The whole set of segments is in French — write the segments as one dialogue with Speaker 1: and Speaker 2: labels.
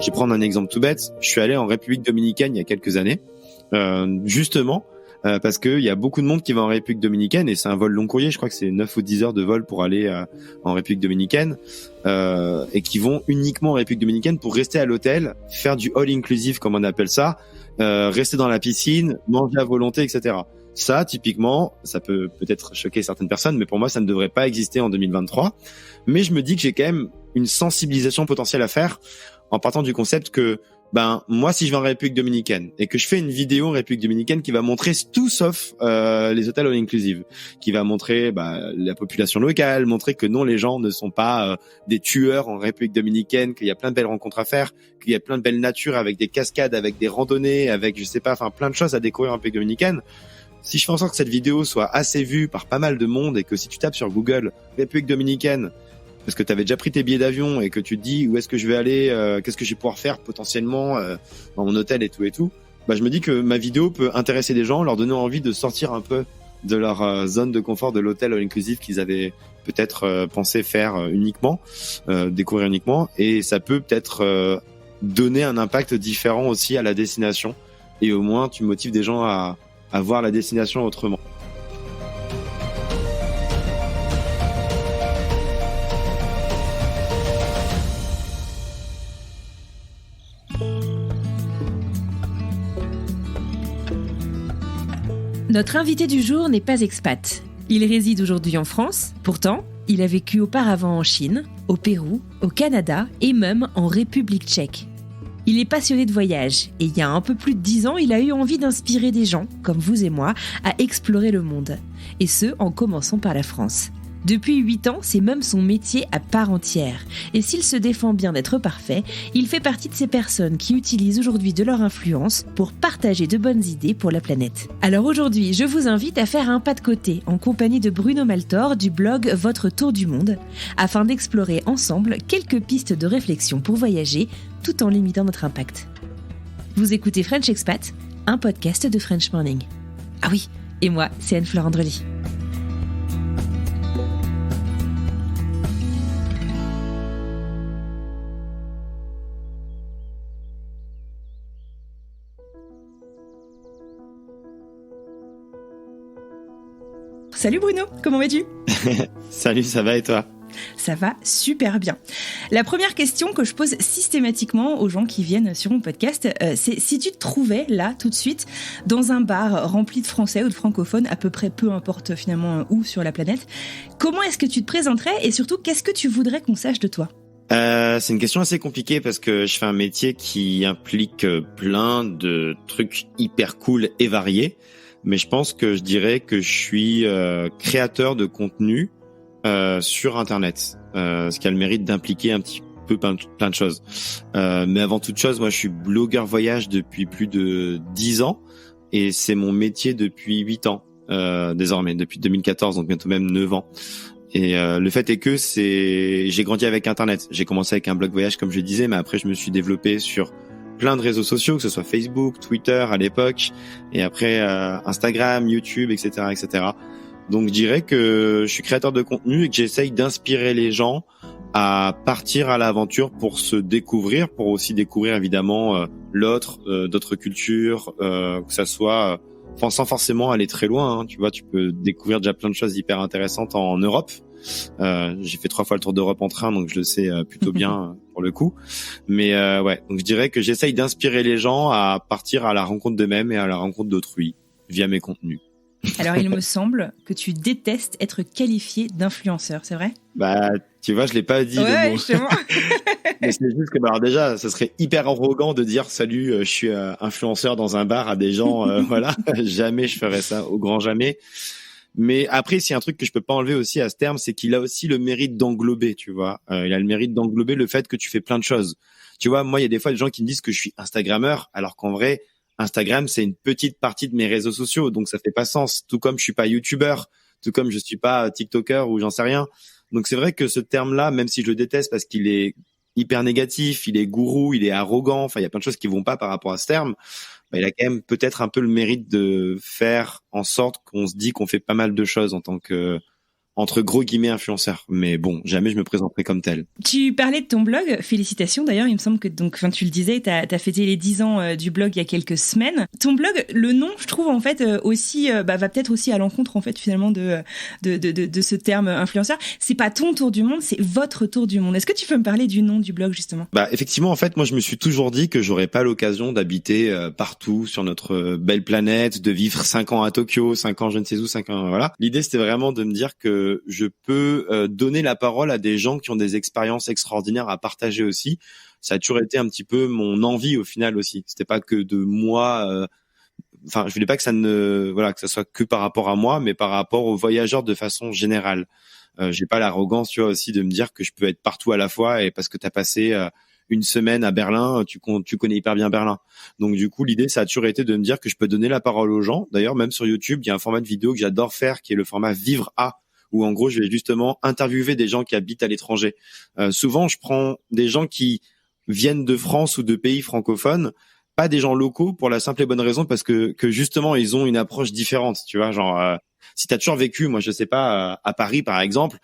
Speaker 1: Je vais prendre un exemple tout bête. Je suis allé en République dominicaine il y a quelques années, justement parce que il y a beaucoup de monde qui va en République dominicaine et c'est un vol long courrier. Je crois que c'est 9 ou 10 heures de vol pour aller en République dominicaine et qui vont uniquement en République dominicaine pour rester à l'hôtel, faire du all inclusive comme on appelle ça, rester dans la piscine, manger à volonté, etc. Ça, typiquement, ça peut peut-être choquer certaines personnes, mais pour moi, ça ne devrait pas exister en 2023. Mais je me dis que j'ai quand même une sensibilisation potentielle à faire en partant du concept que moi, si je vais en République dominicaine et que je fais une vidéo en République dominicaine qui va montrer tout sauf les hôtels all inclusive, qui va montrer la population locale, montrer que non, les gens ne sont pas des tueurs en République dominicaine, qu'il y a plein de belles rencontres à faire, qu'il y a plein de belles natures avec des cascades, avec des randonnées, avec plein de choses à découvrir en République dominicaine. Si je fais en sorte que cette vidéo soit assez vue par pas mal de monde et que si tu tapes sur Google République dominicaine, parce que tu avais déjà pris tes billets d'avion et que tu te dis où est-ce que je vais aller, qu'est-ce que je vais pouvoir faire potentiellement dans mon hôtel et tout, je me dis que ma vidéo peut intéresser des gens, leur donner envie de sortir un peu de leur zone de confort de l'hôtel all inclusive qu'ils avaient peut-être pensé faire uniquement, découvrir uniquement, et ça peut peut-être donner un impact différent aussi à la destination, et au moins tu motives des gens à voir la destination autrement.
Speaker 2: Notre invité du jour n'est pas expat. Il réside aujourd'hui en France. Pourtant, il a vécu auparavant en Chine, au Pérou, au Canada et même en République tchèque. Il est passionné de voyage et il y a un peu plus de 10 ans, il a eu envie d'inspirer des gens, comme vous et moi, à explorer le monde. Et ce, en commençant par la France. Depuis 8 ans, c'est même son métier à part entière. Et s'il se défend bien d'être parfait, il fait partie de ces personnes qui utilisent aujourd'hui de leur influence pour partager de bonnes idées pour la planète. Alors aujourd'hui, je vous invite à faire un pas de côté en compagnie de Bruno Maltor du blog Votre Tour du Monde, afin d'explorer ensemble quelques pistes de réflexion pour voyager tout en limitant notre impact. Vous écoutez French Expat, un podcast de French Morning. Ah oui, et moi, c'est Anne-Fleur Andrely. Salut Bruno, comment vas-tu ?
Speaker 1: Salut, ça va et toi ?
Speaker 2: Ça va super bien. La première question que je pose systématiquement aux gens qui viennent sur mon podcast, c'est si tu te trouvais là, tout de suite, dans un bar rempli de Français ou de francophones, à peu près peu importe finalement où sur la planète, comment est-ce que tu te présenterais et surtout, qu'est-ce que tu voudrais qu'on sache de toi ?
Speaker 1: C'est une question assez compliquée parce que je fais un métier qui implique plein de trucs hyper cool et variés. Mais je pense que je dirais que je suis créateur de contenu sur Internet, ce qui a le mérite d'impliquer un petit peu plein de choses. Mais avant toute chose, moi je suis blogueur voyage depuis plus de 10 ans et c'est mon métier depuis 8 ans désormais, depuis 2014, donc bientôt même 9 ans. Et le fait est que j'ai grandi avec Internet. J'ai commencé avec un blog voyage comme je disais, mais après je me suis développé sur plein de réseaux sociaux, que ce soit Facebook, Twitter à l'époque, et après Instagram, YouTube, etc., etc. Donc je dirais que je suis créateur de contenu et que j'essaye d'inspirer les gens à partir à l'aventure pour se découvrir, pour aussi découvrir évidemment l'autre, d'autres cultures, que ça soit, sans forcément aller très loin. Hein, tu vois, tu peux découvrir déjà plein de choses hyper intéressantes en Europe. J'ai fait 3 fois le tour d'Europe en train, donc je le sais plutôt bien pour le coup. Mais ouais, donc je dirais que j'essaye d'inspirer les gens à partir à la rencontre d'eux-mêmes et à la rencontre d'autrui via mes contenus.
Speaker 2: Alors, il me semble que tu détestes être qualifié d'influenceur, c'est vrai ?
Speaker 1: Tu vois, je l'ai pas dit.
Speaker 2: Ouais, justement.
Speaker 1: Mais c'est juste que, alors déjà, ça serait hyper arrogant de dire salut, je suis influenceur dans un bar à des gens, voilà. Jamais je ferais ça, au grand jamais. Mais après, s'il y a un truc que je peux pas enlever aussi à ce terme, c'est qu'il a aussi le mérite d'englober, tu vois. Il a le mérite d'englober le fait que tu fais plein de choses. Tu vois, moi, il y a des fois des gens qui me disent que je suis Instagrammeur, alors qu'en vrai, Instagram, c'est une petite partie de mes réseaux sociaux, donc ça fait pas sens. Tout comme je suis pas YouTuber, tout comme je suis pas TikToker ou j'en sais rien. Donc c'est vrai que ce terme-là, même si je le déteste parce qu'il est hyper négatif, il est gourou, il est arrogant, enfin il y a plein de choses qui vont pas par rapport à ce terme, il a quand même peut-être un peu le mérite de faire en sorte qu'on se dit qu'on fait pas mal de choses en tant entre gros guillemets influenceur. Mais bon, jamais je me présenterai comme tel.
Speaker 2: Tu parlais de ton blog, félicitations d'ailleurs, il me semble que tu le disais, t'as fêté les 10 ans du blog il y a quelques semaines. Ton blog, le nom, je trouve en fait aussi, va peut-être aussi à l'encontre en fait finalement de ce terme influenceur. C'est pas ton tour du monde, c'est votre tour du monde. Est-ce que tu peux me parler du nom du blog justement?
Speaker 1: Effectivement, en fait, moi je me suis toujours dit que j'aurais pas l'occasion d'habiter partout sur notre belle planète, de vivre 5 ans à Tokyo, 5 ans je ne sais où, 5 ans voilà. L'idée c'était vraiment de me dire que je peux donner la parole à des gens qui ont des expériences extraordinaires à partager aussi. Ça a toujours été un petit peu mon envie au final aussi. C'était pas que de moi. Je voulais pas que que ça soit que par rapport à moi, mais par rapport aux voyageurs de façon générale. J'ai pas l'arrogance, tu vois, aussi de me dire que je peux être partout à la fois et parce que t'as passé une semaine à Berlin, tu connais hyper bien Berlin. Donc du coup, l'idée, ça a toujours été de me dire que je peux donner la parole aux gens. D'ailleurs, même sur YouTube, il y a un format de vidéo que j'adore faire, qui est le format Vivre à, où en gros, je vais justement interviewer des gens qui habitent à l'étranger. Souvent, je prends des gens qui viennent de France ou de pays francophones, pas des gens locaux, pour la simple et bonne raison parce que justement, ils ont une approche différente, tu vois, genre si t'as toujours vécu, moi je sais pas, à Paris par exemple,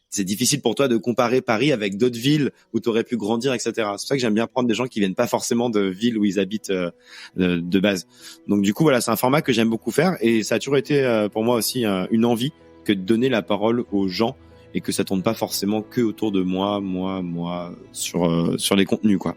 Speaker 1: c'est difficile pour toi de comparer Paris avec d'autres villes où t'aurais pu grandir, etc. C'est pour ça que j'aime bien prendre des gens qui viennent pas forcément de villes où ils habitent de base. Donc du coup voilà, c'est un format que j'aime beaucoup faire et ça a toujours été pour moi aussi une envie que de donner la parole aux gens et que ça tourne pas forcément que autour de moi sur les contenus quoi.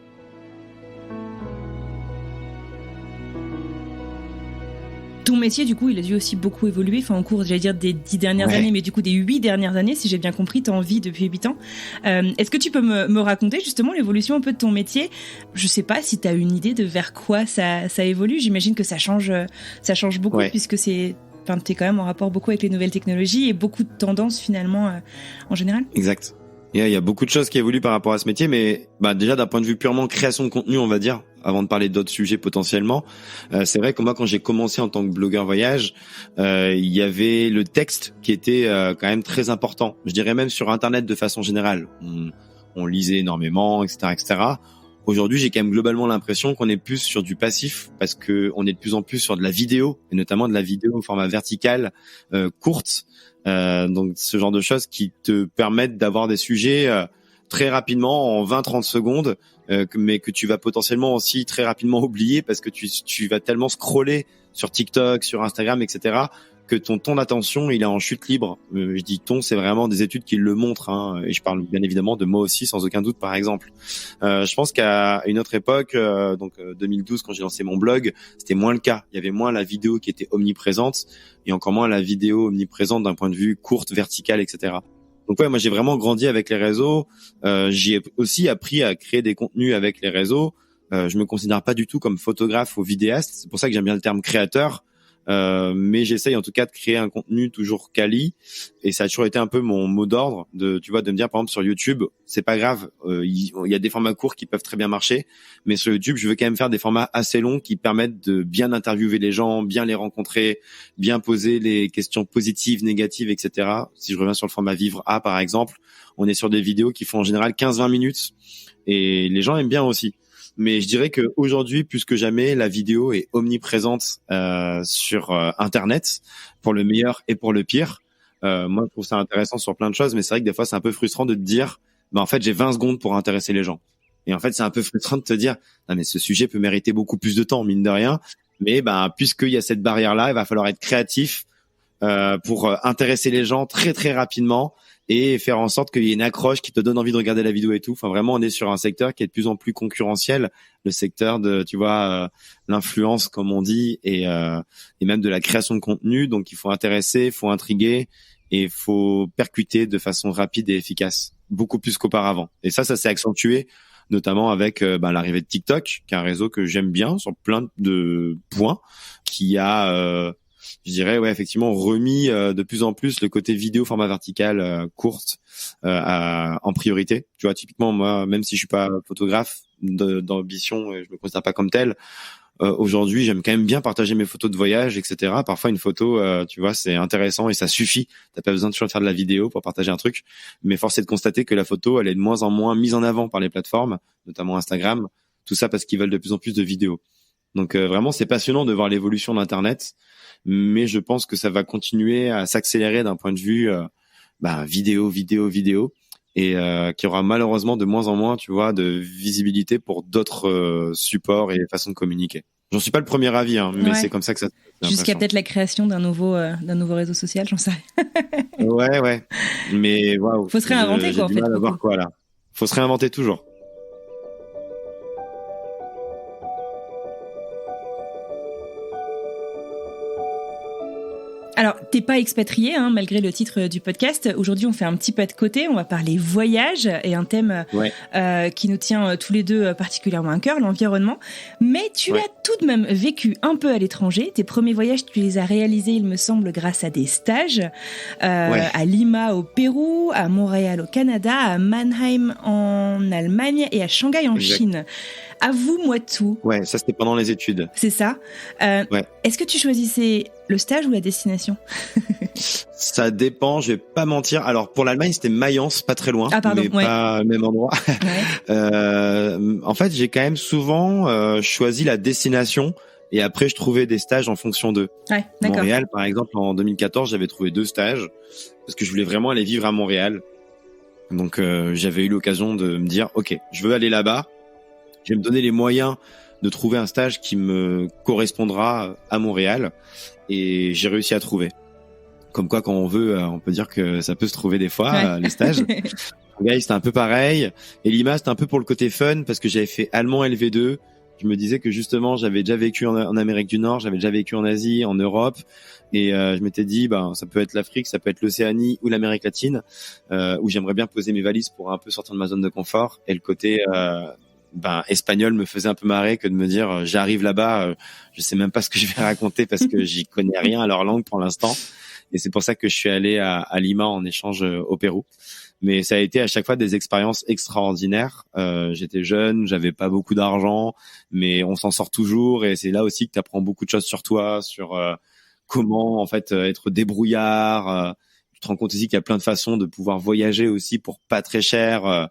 Speaker 2: Ton métier, du coup, il a dû aussi beaucoup évoluer, au cours, j'allais dire, des 10 dernières années, mais du coup, des 8 dernières années, si j'ai bien compris, t'en vis depuis 8 ans. Est-ce que tu peux me raconter, justement, l'évolution un peu de ton métier? Je sais pas si t'as une idée de vers quoi ça évolue. J'imagine que ça change beaucoup, puisque t'es quand même en rapport beaucoup avec les nouvelles technologies et beaucoup de tendances, finalement, en général.
Speaker 1: Exact. Il y a beaucoup de choses qui évoluent par rapport à ce métier, mais déjà d'un point de vue purement création de contenu, on va dire, avant de parler d'autres sujets potentiellement, c'est vrai que moi quand j'ai commencé en tant que blogueur voyage, il y avait le texte qui était quand même très important. Je dirais même sur Internet de façon générale, on lisait énormément, etc., etc. Aujourd'hui, j'ai quand même globalement l'impression qu'on est plus sur du passif parce que on est de plus en plus sur de la vidéo et notamment de la vidéo au format vertical, courte. Donc ce genre de choses qui te permettent d'avoir des sujets très rapidement en 20-30 secondes, mais que tu vas potentiellement aussi très rapidement oublier parce que tu vas tellement scroller sur TikTok, sur Instagram, etc. que ton temps d'attention il est en chute libre. Je dis c'est vraiment des études qui le montrent, hein, et je parle bien évidemment de moi aussi sans aucun doute par exemple. Je pense qu'à une autre époque, 2012 quand j'ai lancé mon blog, c'était moins le cas. Il y avait moins la vidéo qui était omniprésente et encore moins la vidéo omniprésente d'un point de vue courte, verticale, etc. Donc moi j'ai vraiment grandi avec les réseaux. J'ai aussi appris à créer des contenus avec les réseaux. Je me considère pas du tout comme photographe ou vidéaste. C'est pour ça que j'aime bien le terme créateur. Mais j'essaye en tout cas de créer un contenu toujours quali et ça a toujours été un peu mon mot d'ordre de me dire par exemple sur YouTube c'est pas grave, il y a des formats courts qui peuvent très bien marcher, mais sur YouTube je veux quand même faire des formats assez longs qui permettent de bien interviewer les gens, bien les rencontrer, bien poser les questions positives, négatives, etc. Si je reviens sur le format Vivre à par exemple, on est sur des vidéos qui font en général 15-20 minutes et les gens aiment bien aussi. Mais je dirais que aujourd'hui, plus que jamais, la vidéo est omniprésente sur Internet, pour le meilleur et pour le pire. Moi, je trouve ça intéressant sur plein de choses, mais c'est vrai que des fois, c'est un peu frustrant de te dire, en fait, j'ai 20 secondes pour intéresser les gens. Et en fait, c'est un peu frustrant de te dire, non, mais ce sujet peut mériter beaucoup plus de temps, mine de rien. Mais puisqu'il y a cette barrière-là, il va falloir être créatif pour intéresser les gens très très rapidement et faire en sorte qu'il y ait une accroche qui te donne envie de regarder la vidéo et tout. Enfin, vraiment, on est sur un secteur qui est de plus en plus concurrentiel, le secteur de, l'influence, comme on dit, et même de la création de contenu. Donc, il faut intéresser, il faut intriguer et il faut percuter de façon rapide et efficace, beaucoup plus qu'auparavant. Et ça s'est accentué, notamment avec l'arrivée de TikTok, qui est un réseau que j'aime bien sur plein de points, qui a je dirais effectivement remis de plus en plus le côté vidéo format vertical courte en priorité. Tu vois, typiquement moi, même si je suis pas photographe d'ambition et je me considère pas comme tel, aujourd'hui j'aime quand même bien partager mes photos de voyage, etc. Parfois une photo, c'est intéressant et ça suffit. T'as pas besoin de toujours faire de la vidéo pour partager un truc, mais force est de constater que la photo elle est de moins en moins mise en avant par les plateformes, notamment Instagram. Tout ça parce qu'ils veulent de plus en plus de vidéos. Donc vraiment c'est passionnant de voir l'évolution d'Internet. Mais je pense que ça va continuer à s'accélérer d'un point de vue vidéo, et qui aura malheureusement de moins en moins, tu vois, de visibilité pour d'autres supports et façons de communiquer. J'en suis pas le premier avis, hein, mais c'est comme ça que ça se passe.
Speaker 2: Jusqu'à peut-être la création d'un nouveau réseau social, j'en sais rien.
Speaker 1: Ouais. Mais waouh.
Speaker 2: Faut se réinventer, quoi, en fait.
Speaker 1: Quoi, là. Faut se réinventer toujours.
Speaker 2: Alors, t'es pas expatrié, hein, malgré le titre du podcast. Aujourd'hui, on fait un petit pas de côté. On va parler voyage et un thème qui nous tient tous les deux particulièrement à cœur, l'environnement. Mais tu as tout de même vécu un peu à l'étranger. Tes premiers voyages, tu les as réalisés, il me semble, grâce à des stages. À Lima au Pérou, à Montréal au Canada, à Mannheim en Allemagne et à Shanghai en Chine. Avoue-moi tout.
Speaker 1: Ouais, ça c'était pendant les études.
Speaker 2: C'est ça. Est-ce que tu choisissais le stage ou la destination?
Speaker 1: Ça dépend, je vais pas mentir. Alors pour l'Allemagne, c'était Mayence, pas très loin, mais pas au même endroit. En fait, j'ai quand même souvent choisi la destination et après je trouvais des stages en fonction d'eux. Montréal, par exemple, en 2014, j'avais trouvé 2 stages parce que je voulais vraiment aller vivre à Montréal. Donc j'avais eu l'occasion de me dire, ok, je veux aller là-bas. Je vais me donner les moyens de trouver un stage qui me correspondra à Montréal. Et j'ai réussi à trouver. Comme quoi, quand on veut, on peut dire que ça peut se trouver des fois, les stages. Shanghai, c'était un peu pareil. Et Lima, c'était un peu pour le côté fun, parce que j'avais fait allemand LV2. Je me disais que justement, j'avais déjà vécu en Amérique du Nord, j'avais déjà vécu en Asie, en Europe. Et je m'étais dit, ça peut être l'Afrique, ça peut être l'Océanie ou l'Amérique latine, où j'aimerais bien poser mes valises pour un peu sortir de ma zone de confort. Et le côté... espagnol me faisait un peu marrer que de me dire j'arrive là-bas, je sais même pas ce que je vais raconter parce que j'y connais rien à leur langue pour l'instant, et c'est pour ça que je suis allé à Lima en échange au Pérou. Mais ça a été à chaque fois des expériences extraordinaires. J'étais jeune, j'avais pas beaucoup d'argent, mais on s'en sort toujours, et c'est là aussi que tu apprends beaucoup de choses sur toi, sur comment en fait être débrouillard. Tu te rends compte aussi qu'il y a plein de façons de pouvoir voyager aussi pour pas très cher.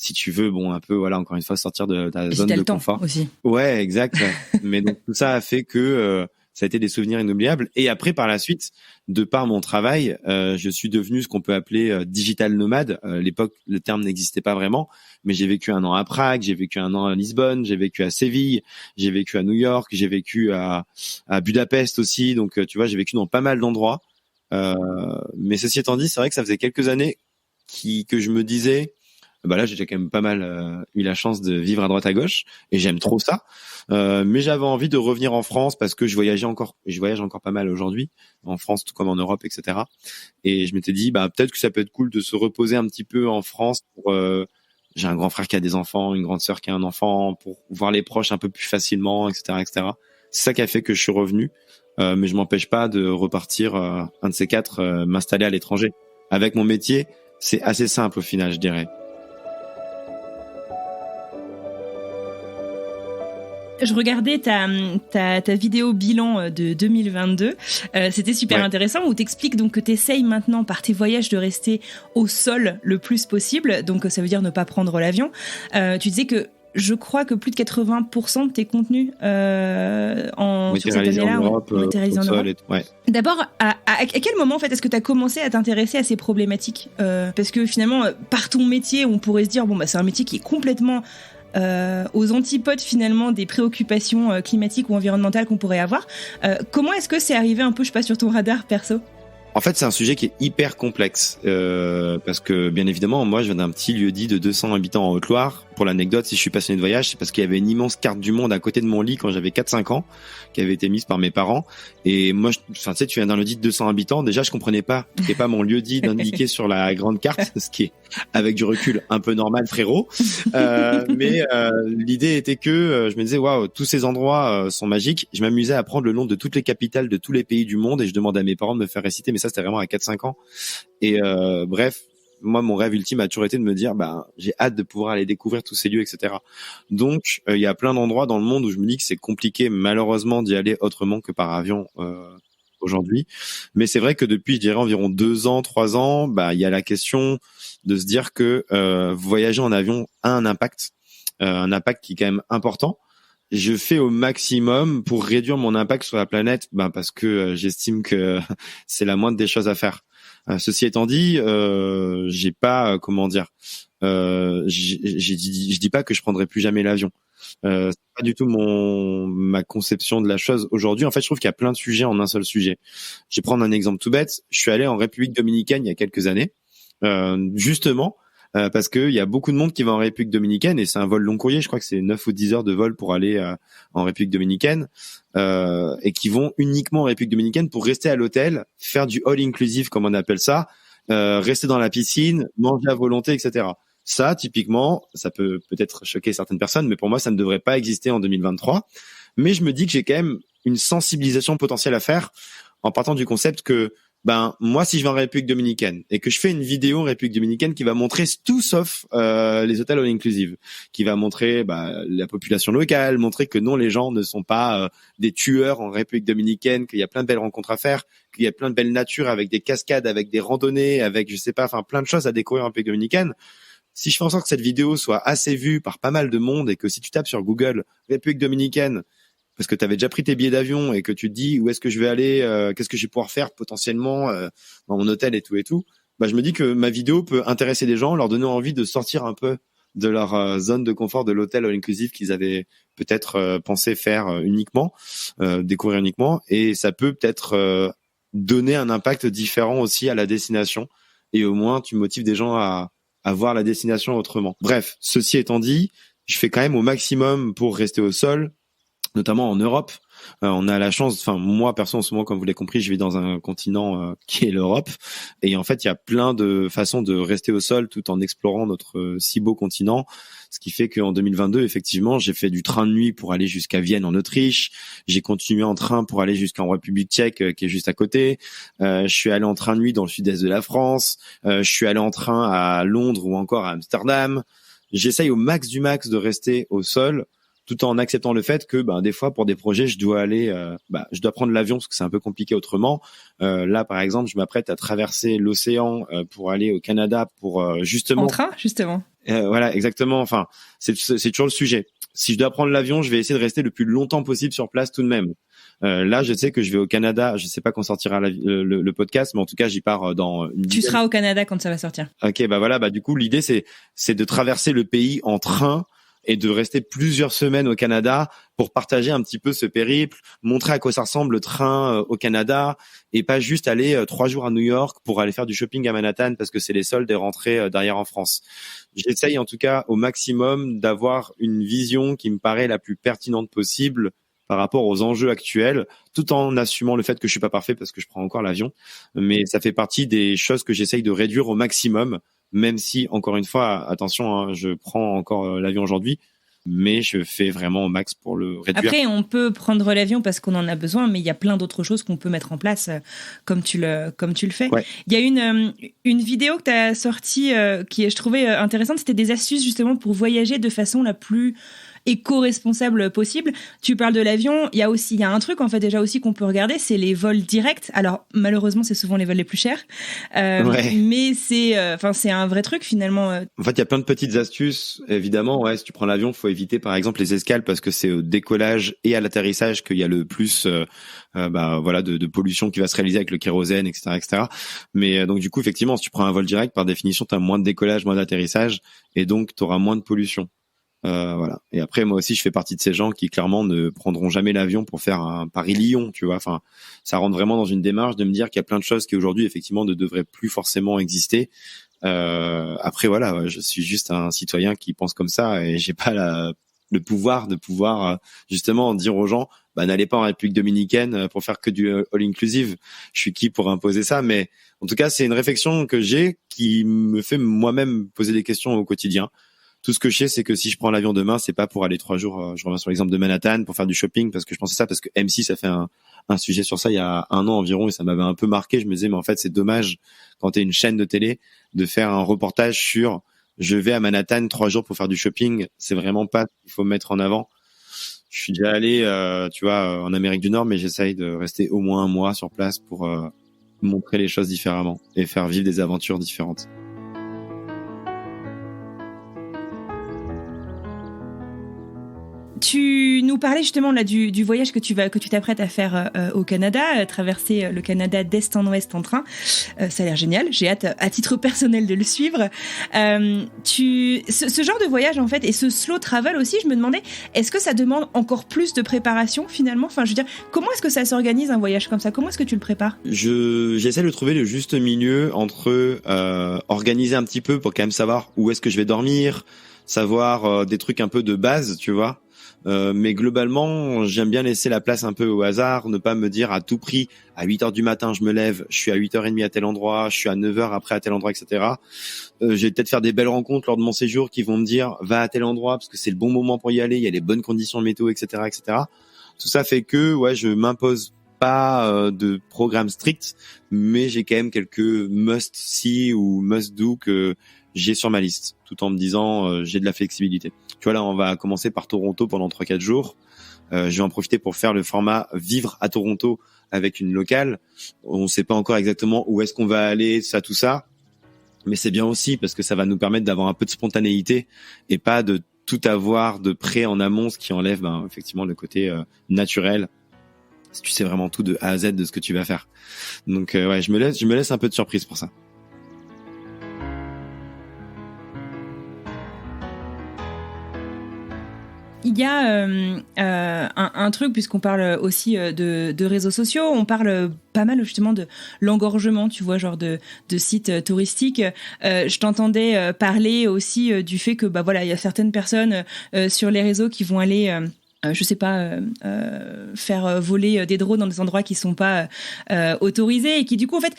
Speaker 1: Si tu veux, un peu, encore une fois, sortir de ta zone de confort.
Speaker 2: Aussi.
Speaker 1: Ouais, exact. Mais donc, tout ça a fait que ça a été des souvenirs inoubliables. Et après, par la suite, de par mon travail, je suis devenu ce qu'on peut appeler digital nomade. À l'époque, le terme n'existait pas vraiment, mais j'ai vécu 1 an à Prague, j'ai vécu 1 an à Lisbonne, j'ai vécu à Séville, j'ai vécu à New York, j'ai vécu à Budapest aussi. Donc, tu vois, j'ai vécu dans pas mal d'endroits. Mais ceci étant dit, c'est vrai que ça faisait quelques années que je me disais... là j'ai quand même pas mal eu la chance de vivre à droite à gauche et j'aime trop ça, mais j'avais envie de revenir en France parce que je voyage encore pas mal aujourd'hui en France tout comme en Europe, etc. Et je m'étais dit peut-être que ça peut être cool de se reposer un petit peu en France pour j'ai un grand frère qui a des enfants, une grande sœur qui a un enfant, pour voir les proches un peu plus facilement, etc. C'est ça qui a fait que je suis revenu, mais je m'empêche pas de repartir un de ces 4 m'installer à l'étranger. Avec mon métier, c'est assez simple au final, je dirais.
Speaker 2: Je regardais ta vidéo bilan de 2022. C'était super intéressant, où t'expliques donc que t'essayes maintenant par tes voyages de rester au sol le plus possible. Donc ça veut dire ne pas prendre l'avion. Tu disais que je crois que plus de 80% de tes contenus sur cette année-là ont été réalisés en Europe. D'abord, à quel moment en fait est-ce que tu as commencé à t'intéresser à ces problématiques, parce que finalement, par ton métier, on pourrait se dire c'est un métier qui est complètement aux antipodes finalement des préoccupations climatiques ou environnementales qu'on pourrait avoir. Comment est-ce que c'est arrivé un peu, je sais pas, sur ton radar perso ?
Speaker 1: En fait, c'est un sujet qui est hyper complexe parce que, bien évidemment, moi, je viens d'un petit lieu-dit de 200 habitants en Haute-Loire. Pour l'anecdote, si je suis passionné de voyage, c'est parce qu'il y avait une immense carte du monde à côté de mon lit quand j'avais 4-5 ans, qui avait été mise par mes parents. Et moi, tu viens d'un lieu-dit de 200 habitants. Déjà, je comprenais pas. C'était pas mon lieu-dit d'indiquer sur la grande carte, ce qui est, avec du recul, un peu normal, frérot. Mais l'idée était que je me disais, waouh, tous ces endroits sont magiques. Je m'amusais à prendre le nom de toutes les capitales de tous les pays du monde et je demandais à mes parents de me faire réciter. Mais ça, c'était vraiment à 4-5 ans. Et bref, moi, mon rêve ultime a toujours été de me dire, j'ai hâte de pouvoir aller découvrir tous ces lieux, etc. Donc, il y a plein d'endroits dans le monde où je me dis que c'est compliqué, malheureusement, d'y aller autrement que par avion aujourd'hui. Mais c'est vrai que depuis, je dirais, environ 2 ans, 3 ans, il y a la question de se dire que voyager en avion a un impact qui est quand même important. Je fais au maximum pour réduire mon impact sur la planète, parce que j'estime que c'est la moindre des choses à faire. Ceci étant dit, j'ai pas, comment dire, je dis pas que je prendrai plus jamais l'avion. C'est pas du tout ma conception de la chose aujourd'hui. En fait, je trouve qu'il y a plein de sujets en un seul sujet. Je vais prendre un exemple tout bête. Je suis allé en République dominicaine il y a quelques années, justement parce que il y a beaucoup de monde qui va en République dominicaine et c'est un vol long courrier. Je crois que c'est 9 ou 10 heures de vol pour aller en République dominicaine et qui vont uniquement en République dominicaine pour rester à l'hôtel, faire du all inclusive comme on appelle ça, rester dans la piscine, manger à volonté, etc. Ça, typiquement, ça peut peut-être choquer certaines personnes, mais pour moi, ça ne devrait pas exister en 2023. Mais je me dis que j'ai quand même une sensibilisation potentielle à faire en partant du concept que, moi, si je vais en République dominicaine et que je fais une vidéo en République dominicaine qui va montrer tout sauf les hôtels all inclusive, qui va montrer la population locale, montrer que non, les gens ne sont pas des tueurs en République dominicaine, qu'il y a plein de belles rencontres à faire, qu'il y a plein de belles natures avec des cascades, avec des randonnées, avec plein de choses à découvrir en République dominicaine. Si je fais en sorte que cette vidéo soit assez vue par pas mal de monde et que si tu tapes sur Google République dominicaine, parce que tu avais déjà pris tes billets d'avion et que tu te dis où est-ce que je vais aller, qu'est-ce que je vais pouvoir faire potentiellement dans mon hôtel et tout, je me dis que ma vidéo peut intéresser des gens, leur donner envie de sortir un peu de leur zone de confort de l'hôtel all inclusive qu'ils avaient peut-être pensé faire uniquement, découvrir uniquement, et ça peut peut-être donner un impact différent aussi à la destination et au moins tu motives des gens à voir la destination autrement. Bref, ceci étant dit, je fais quand même au maximum pour rester au sol, notamment en Europe. On a la chance, moi perso en ce moment, comme vous l'avez compris, je vis dans un continent qui est l'Europe, et en fait il y a plein de façons de rester au sol tout en explorant notre si beau continent, ce qui fait qu'en 2022 effectivement j'ai fait du train de nuit pour aller jusqu'à Vienne en Autriche, j'ai continué en train pour aller jusqu'en République tchèque qui est juste à côté, je suis allé en train de nuit dans le sud-est de la France, je suis allé en train à Londres ou encore à Amsterdam. J'essaye au max du max de rester au sol, tout en acceptant le fait que des fois pour des projets je dois aller je dois prendre l'avion parce que c'est un peu compliqué autrement. Là par exemple, je m'apprête à traverser l'océan pour aller au Canada pour justement
Speaker 2: en train justement.
Speaker 1: Voilà, exactement, c'est toujours le sujet. Si je dois prendre l'avion, je vais essayer de rester le plus longtemps possible sur place tout de même. Là, je sais que je vais au Canada, je sais pas quand sortira le podcast, mais en tout cas, j'y pars dans une
Speaker 2: Tu seras au Canada quand ça va sortir.
Speaker 1: OK, du coup, l'idée c'est de traverser le pays en train et de rester plusieurs semaines au Canada pour partager un petit peu ce périple, montrer à quoi ça ressemble le train au Canada et pas juste aller 3 jours à New York pour aller faire du shopping à Manhattan parce que c'est les soldes et rentrer derrière en France. J'essaye en tout cas au maximum d'avoir une vision qui me paraît la plus pertinente possible par rapport aux enjeux actuels, tout en assumant le fait que je suis pas parfait parce que je prends encore l'avion, mais ça fait partie des choses que j'essaye de réduire au maximum. Même si, encore une fois, attention, je prends encore l'avion aujourd'hui, mais je fais vraiment au max pour le réduire.
Speaker 2: Après, on peut prendre l'avion parce qu'on en a besoin, mais il y a plein d'autres choses qu'on peut mettre en place comme tu le fais.
Speaker 1: Ouais.
Speaker 2: Il y a une vidéo que tu as sortie qui je trouvais intéressante, c'était des astuces justement pour voyager de façon la plus éco-responsable possible. Tu parles de l'avion, il y a un truc en fait déjà aussi qu'on peut regarder, c'est les vols directs. Alors malheureusement c'est souvent les vols les plus chers, mais c'est un vrai truc finalement.
Speaker 1: En fait il y a plein de petites astuces évidemment. Si tu prends l'avion, faut éviter par exemple les escales parce que c'est au décollage et à l'atterrissage qu'il y a le plus de pollution qui va se réaliser avec le kérosène, etc. Mais donc du coup effectivement si tu prends un vol direct, par définition tu as moins de décollage, moins d'atterrissage et donc tu auras moins de pollution. Voilà. Et après, moi aussi, je fais partie de ces gens qui clairement ne prendront jamais l'avion pour faire un Paris-Lyon, tu vois. Ça rentre vraiment dans une démarche de me dire qu'il y a plein de choses qui aujourd'hui, effectivement, ne devraient plus forcément exister. Après, voilà, je suis juste un citoyen qui pense comme ça et j'ai pas le pouvoir de pouvoir justement dire aux gens, n'allez pas en République dominicaine pour faire que du all inclusive. Je suis qui pour imposer ça? Mais en tout cas, c'est une réflexion que j'ai qui me fait moi-même poser des questions au quotidien. Tout ce que je sais, c'est que si je prends l'avion demain, c'est pas pour aller 3 jours. Je reviens sur l'exemple de Manhattan pour faire du shopping parce que je pensais ça parce que M6 a fait un sujet sur ça il y a 1 an environ et ça m'avait un peu marqué. Je me disais mais en fait c'est dommage quand t'es une chaîne de télé de faire un reportage sur je vais à Manhattan 3 jours pour faire du shopping. C'est vraiment pas ce qu'il faut mettre en avant. Je suis déjà allé, en Amérique du Nord, mais j'essaye de rester au moins 1 mois sur place pour montrer les choses différemment et faire vivre des aventures différentes.
Speaker 2: Tu nous parlais justement là du voyage que tu t'apprêtes à faire au Canada, traverser le Canada d'est en ouest en train. Ça a l'air génial. J'ai hâte, à titre personnel, de le suivre. Ce genre de voyage en fait et ce slow travel aussi, je me demandais, est-ce que ça demande encore plus de préparation finalement ? Enfin, je veux dire, comment est-ce que ça s'organise un voyage comme ça ? Comment est-ce que tu le prépares ?
Speaker 1: J'essaie de trouver le juste milieu entre organiser un petit peu pour quand même savoir où est-ce que je vais dormir, savoir des trucs un peu de base, tu vois. Mais globalement, j'aime bien laisser la place un peu au hasard, ne pas me dire à tout prix, à 8h du matin, je me lève, je suis à 8h30 à tel endroit, je suis à 9h après à tel endroit, etc. Je vais peut-être faire des belles rencontres lors de mon séjour qui vont me dire, va à tel endroit parce que c'est le bon moment pour y aller, il y a les bonnes conditions météo, etc., etc. Tout ça fait que, ouais, je m'impose pas de programme strict, mais j'ai quand même quelques must-see ou must-do que j'ai sur ma liste, tout en me disant j'ai de la flexibilité. Tu vois, là, on va commencer par Toronto pendant 3-4 jours. Je vais en profiter pour faire le format vivre à Toronto avec une locale. On ne sait pas encore exactement où est-ce qu'on va aller, tout ça. Mais c'est bien aussi parce que ça va nous permettre d'avoir un peu de spontanéité et pas de tout avoir de près en amont, ce qui enlève effectivement le côté naturel. Si tu sais vraiment tout de A à Z de ce que tu vas faire. Donc ouais, je me laisse un peu de surprise pour ça.
Speaker 2: Il y a un truc, puisqu'on parle aussi de réseaux sociaux, on parle pas mal justement de l'engorgement, tu vois, genre de sites touristiques. Je t'entendais parler aussi du fait que voilà, il y a certaines personnes sur les réseaux qui vont aller je sais pas, faire voler des drones dans des endroits qui sont pas autorisés et qui du coup en fait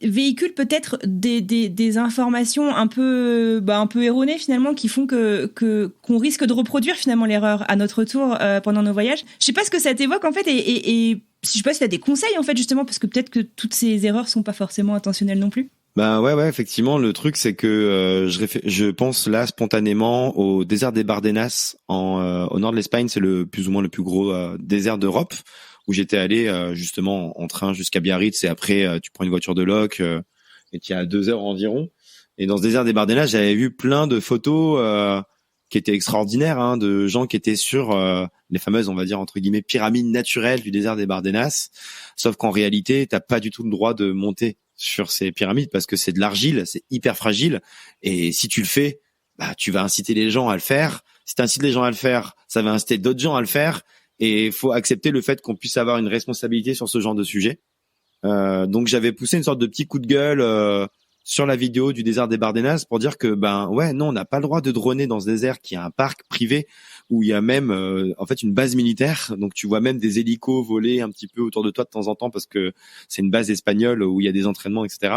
Speaker 2: véhiculent peut-être des informations un peu erronées finalement qui font qu'on risque de reproduire finalement l'erreur à notre tour pendant nos voyages. Je sais pas ce que ça t'évoque en fait et je sais pas si t'as des conseils en fait justement parce que peut-être que toutes ces erreurs sont pas forcément intentionnelles non plus.
Speaker 1: Ouais, effectivement, le truc c'est que je pense là spontanément au désert des Bardenas au nord de l'Espagne, c'est plus ou moins le plus gros désert d'Europe où j'étais allé justement en train jusqu'à Biarritz et après tu prends une voiture de loc et tu es à 2 heures environ. Et dans ce désert des Bardenas, j'avais vu plein de photos qui étaient extraordinaires de gens qui étaient sur les fameuses, on va dire entre guillemets, pyramides naturelles du désert des Bardenas, sauf qu'en réalité, t'as pas du tout le droit de monter sur ces pyramides parce que c'est de l'argile, c'est hyper fragile et si tu le fais, tu vas inciter les gens à le faire. Si tu incites les gens à le faire, ça va inciter d'autres gens à le faire et il faut accepter le fait qu'on puisse avoir une responsabilité sur ce genre de sujet. Donc j'avais poussé une sorte de petit coup de gueule sur la vidéo du désert des Bardenas pour dire que non, on n'a pas le droit de droner dans ce désert qui est un parc privé où il y a même en fait une base militaire, donc tu vois même des hélicos voler un petit peu autour de toi de temps en temps parce que c'est une base espagnole où il y a des entraînements, etc.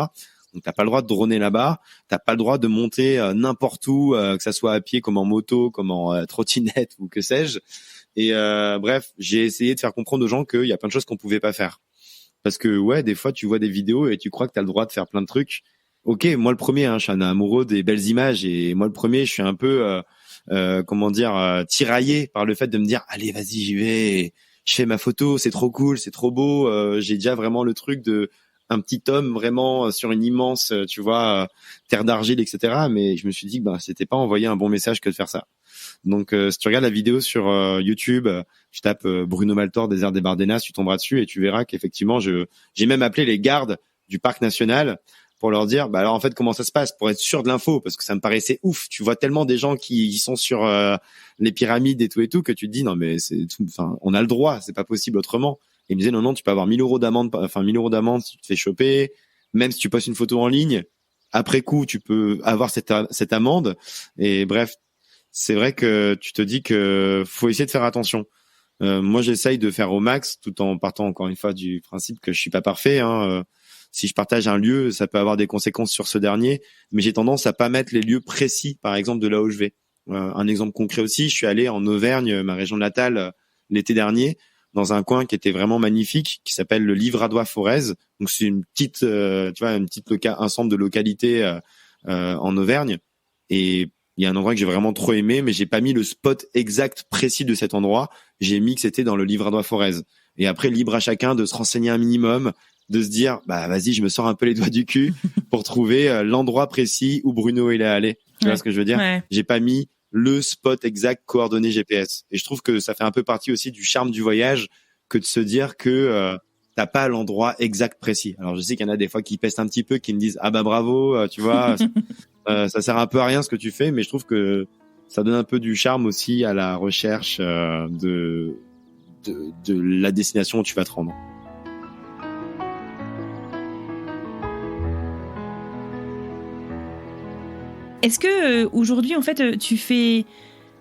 Speaker 1: Donc t'as pas le droit de droner là-bas, t'as pas le droit de monter n'importe où, que ça soit à pied comme en moto, comme en trottinette ou que sais-je. Et bref, j'ai essayé de faire comprendre aux gens qu'il y a plein de choses qu'on pouvait pas faire. Parce que ouais, des fois tu vois des vidéos et tu crois que t'as le droit de faire plein de trucs. Ok, moi le premier, je suis un amoureux des belles images et moi le premier, je suis un peu tiraillé par le fait de me dire allez vas-y j'y vais, je fais ma photo, c'est trop cool, c'est trop beau, j'ai déjà vraiment le truc de un petit homme vraiment sur une immense terre d'argile, etc. Mais je me suis dit que c'était pas envoyer un bon message que de faire ça. Donc si tu regardes la vidéo sur YouTube, je tape Bruno Maltor désert des Bardenas, tu tomberas dessus et tu verras qu'effectivement j'ai même appelé les gardes du parc national pour leur dire alors en fait comment ça se passe pour être sûr de l'info parce que ça me paraissait ouf. Tu vois tellement des gens qui sont sur les pyramides et tout que tu te dis non mais c'est tout, on a le droit, c'est pas possible autrement. Et ils me disaient non tu peux avoir 1 000 € d'amende, 1 000 € d'amende si tu te fais choper, même si tu postes une photo en ligne après coup tu peux avoir cette amende. Et bref, c'est vrai que tu te dis que faut essayer de faire attention. Moi j'essaye de faire au max tout en partant encore une fois du principe que je suis pas parfait si je partage un lieu, ça peut avoir des conséquences sur ce dernier, mais j'ai tendance à pas mettre les lieux précis, par exemple, de là où je vais. Un exemple concret aussi, je suis allé en Auvergne, ma région natale, l'été dernier, dans un coin qui était vraiment magnifique, qui s'appelle le Livradois-Forez. Donc c'est une petite, ensemble de localités en Auvergne. Et il y a un endroit que j'ai vraiment trop aimé, mais j'ai pas mis le spot exact précis de cet endroit. J'ai mis que c'était dans le Livradois-Forez. Et après, libre à chacun de se renseigner un minimum, de se dire vas-y je me sors un peu les doigts du cul pour trouver l'endroit précis où Bruno il est allé. Tu vois ce que je veux dire? Ouais. J'ai pas mis le spot exact coordonné GPS. Et je trouve que ça fait un peu partie aussi du charme du voyage que de se dire que t'as pas l'endroit exact précis. Alors je sais qu'il y en a des fois qui pestent un petit peu, qui me disent ah bah bravo, tu vois, ça sert un peu à rien ce que tu fais, mais je trouve que ça donne un peu du charme aussi à la recherche de la destination où tu vas te rendre.
Speaker 2: Est-ce que aujourd'hui, en fait, tu fais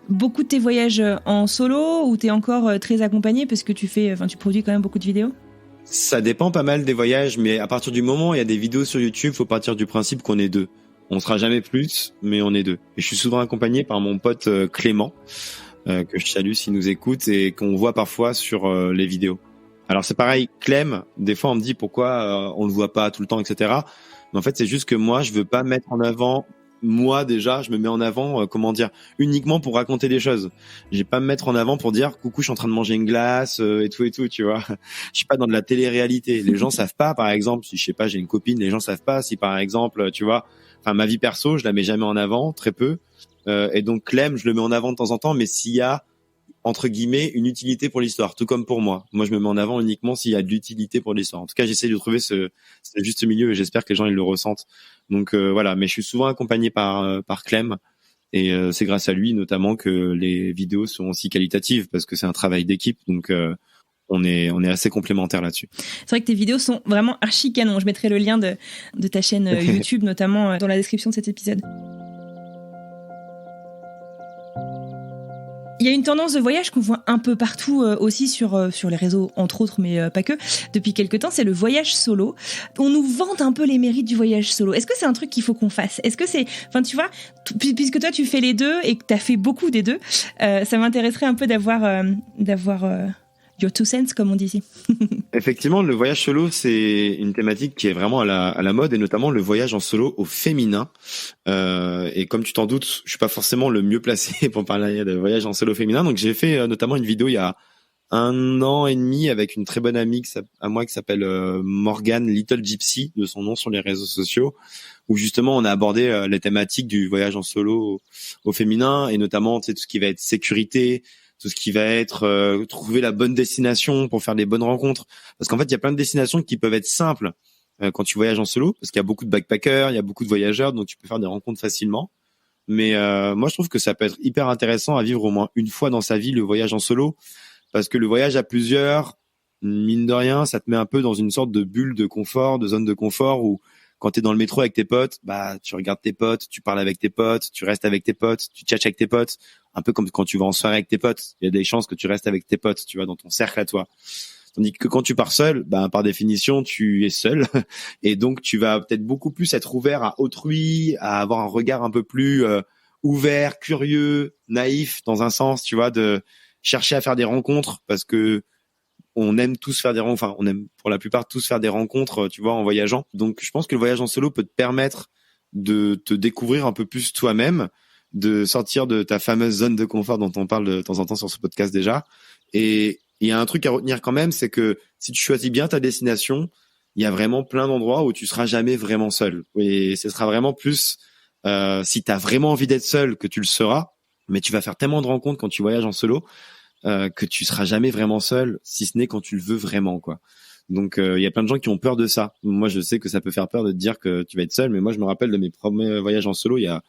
Speaker 2: beaucoup de tes voyages en solo ou t'es encore très accompagné parce que tu produis quand même beaucoup de vidéos?
Speaker 1: Ça dépend pas mal des voyages, mais à partir du moment où il y a des vidéos sur YouTube, faut partir du principe qu'on est deux. On sera jamais plus, mais on est deux. Et je suis souvent accompagné par mon pote Clément, que je salue s'il nous écoute et qu'on voit parfois sur les vidéos. Alors c'est pareil, Clem, des fois on me dit pourquoi on le voit pas tout le temps, etc. Mais en fait c'est juste que moi je veux pas mettre en avant. Moi déjà, je me mets en avant, uniquement pour raconter des choses. Je vais pas me mettre en avant pour dire coucou, je suis en train de manger une glace et tout, tu vois. Je suis pas dans de la télé-réalité. Les gens savent pas, par exemple, si je sais pas, j'ai une copine, les gens savent pas si par exemple, tu vois, enfin ma vie perso, je la mets jamais en avant, très peu. Et donc Clem, je le mets en avant de temps en temps, mais s'il y a entre guillemets une utilité pour l'histoire, tout comme pour moi. Moi, je me mets en avant uniquement s'il y a de l'utilité pour l'histoire. En tout cas, j'essaie de trouver ce juste milieu et j'espère que les gens ils le ressentent. Donc voilà, mais je suis souvent accompagné par Clem et c'est grâce à lui notamment que les vidéos sont aussi qualitatives parce que c'est un travail d'équipe. Donc on est assez complémentaires là-dessus.
Speaker 2: C'est vrai que tes vidéos sont vraiment archi canon. Je mettrai le lien de ta chaîne YouTube notamment dans la description de cet épisode. Il y a une tendance de voyage qu'on voit un peu partout aussi sur les réseaux, entre autres, mais pas que. Depuis quelques temps, c'est le voyage solo. On nous vante un peu les mérites du voyage solo. Est-ce que c'est un truc qu'il faut qu'on fasse? Est-ce que c'est... Enfin, tu vois, puisque toi, tu fais les deux et que tu as fait beaucoup des deux, ça m'intéresserait un peu d'avoir your two cents, comme on dit ici.
Speaker 1: Effectivement, le voyage solo, c'est une thématique qui est vraiment à la mode, et notamment le voyage en solo au féminin. Et comme tu t'en doutes, je suis pas forcément le mieux placé pour parler de voyage en solo féminin. Donc j'ai fait notamment une vidéo il y a 1 an et demi avec une très bonne amie à moi qui s'appelle Morgane Little Gypsy, de son nom sur les réseaux sociaux, où justement on a abordé les thématiques du voyage en solo au féminin, et notamment tout ce qui va être sécurité, tout ce qui va être trouver la bonne destination pour faire les bonnes rencontres. Parce qu'en fait, il y a plein de destinations qui peuvent être simples quand tu voyages en solo, parce qu'il y a beaucoup de backpackers, il y a beaucoup de voyageurs, donc tu peux faire des rencontres facilement. Mais moi, je trouve que ça peut être hyper intéressant à vivre au moins une fois dans sa vie, le voyage en solo, parce que le voyage à plusieurs, mine de rien, ça te met un peu dans une sorte de bulle de confort, de zone de confort, où quand t'es dans le métro avec tes potes, bah tu regardes tes potes, tu parles avec tes potes, tu restes avec tes potes, tu tchatches avec tes potes, un peu comme quand tu vas en soirée avec tes potes. Il y a des chances que tu restes avec tes potes, tu vois, dans ton cercle à toi. Tandis que quand tu pars seul, bah par définition, tu es seul, et donc tu vas peut-être beaucoup plus être ouvert à autrui, à avoir un regard un peu plus ouvert, curieux, naïf dans un sens, tu vois, de chercher à faire des rencontres, parce que on aime tous faire des rencontres, enfin on aime pour la plupart tous faire des rencontres, tu vois, en voyageant. Donc je pense que le voyage en solo peut te permettre de te découvrir un peu plus toi-même, de sortir de ta fameuse zone de confort dont on parle de temps en temps sur ce podcast déjà. Et il y a un truc à retenir quand même, c'est que si tu choisis bien ta destination, il y a vraiment plein d'endroits où tu seras jamais vraiment seul. Et ce sera vraiment plus si tu as vraiment envie d'être seul que tu le seras, mais tu vas faire tellement de rencontres quand tu voyages en solo que tu seras jamais vraiment seul, si ce n'est quand tu le veux vraiment, quoi. Donc il y a plein de gens qui ont peur de ça. Moi, je sais que ça peut faire peur de te dire que tu vas être seul, mais moi, je me rappelle de mes premiers voyages en solo il y a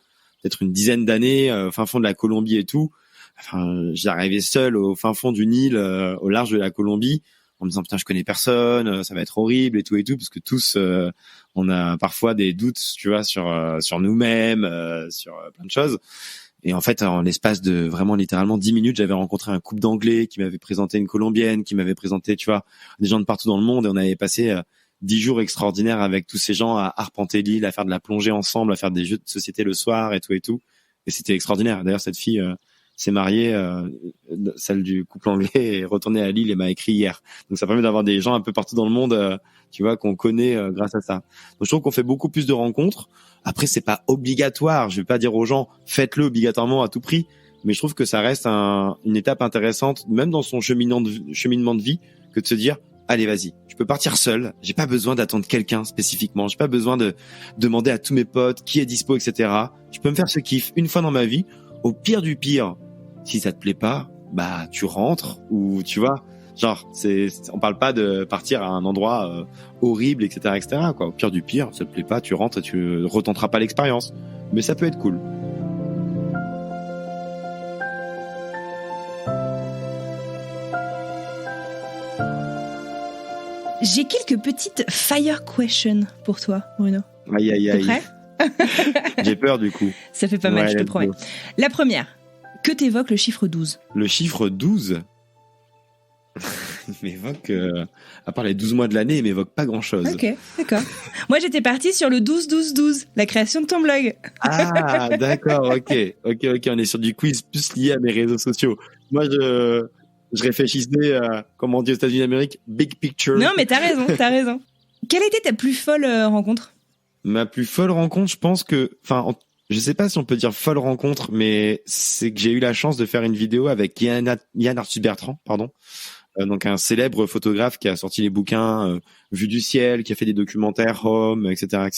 Speaker 1: peut-être une dizaine d'années, fin fond de la Colombie et tout. Enfin, j'arrivais seul au fin fond d'une île, au large de la Colombie, en me disant putain, je connais personne, ça va être horrible et tout, parce que tous, on a parfois des doutes, tu vois, sur nous-mêmes, sur plein de choses. Et en fait, en l'espace de vraiment littéralement 10 minutes, j'avais rencontré un couple d'Anglais qui m'avait présenté une Colombienne, qui m'avait présenté, tu vois, des gens de partout dans le monde, et on avait passé 10 jours extraordinaires avec tous ces gens à arpenter l'île, à faire de la plongée ensemble, à faire des jeux de société le soir et tout. Et c'était extraordinaire. D'ailleurs, cette fille s'est mariée, celle du couple anglais, est retournée à Lille et m'a écrit hier. Donc ça permet d'avoir des gens un peu partout dans le monde, tu vois, qu'on connaît grâce à ça. Donc je trouve qu'on fait beaucoup plus de rencontres. Après, c'est pas obligatoire. Je vais pas dire aux gens faites-le obligatoirement à tout prix, mais je trouve que ça reste une étape intéressante, même dans son cheminement de vie, que de se dire allez, vas-y, je peux partir seul. J'ai pas besoin d'attendre quelqu'un spécifiquement. J'ai pas besoin de demander à tous mes potes qui est dispo, etc. Je peux me faire ce kiff une fois dans ma vie. Au pire du pire, si ça te plaît pas, bah tu rentres ou tu vois. Genre, on parle pas de partir à un endroit horrible, etc., quoi. Au pire du pire, ça te plaît pas, tu rentres et tu retenteras pas l'expérience. Mais ça peut être cool.
Speaker 3: J'ai quelques petites fire questions pour toi, Bruno.
Speaker 1: Aïe, aïe, aïe.
Speaker 3: T'es prêt?
Speaker 1: J'ai peur du coup.
Speaker 3: Ça fait pas mal,
Speaker 1: ouais,
Speaker 3: je te promets. La première, que t'évoque le chiffre 12?
Speaker 1: Le chiffre 12 il m'évoque, à part les 12 mois de l'année, il m'évoque pas grand-chose.
Speaker 3: Ok, d'accord. Moi, j'étais partie sur le 12-12-12, la création de ton blog.
Speaker 1: Ah, d'accord, ok, on est sur du quiz plus lié à mes réseaux sociaux. Moi, je réfléchissais à, comme on dit aux États-Unis d'Amérique, big picture.
Speaker 3: Non, mais t'as raison. Quelle était ta plus folle rencontre?
Speaker 1: Ma plus folle rencontre, je pense que, je sais pas si on peut dire folle rencontre, mais c'est que j'ai eu la chance de faire une vidéo avec Yann Arthus-Bertrand, donc un célèbre photographe qui a sorti les bouquins Vue du ciel, qui a fait des documentaires Home, etc.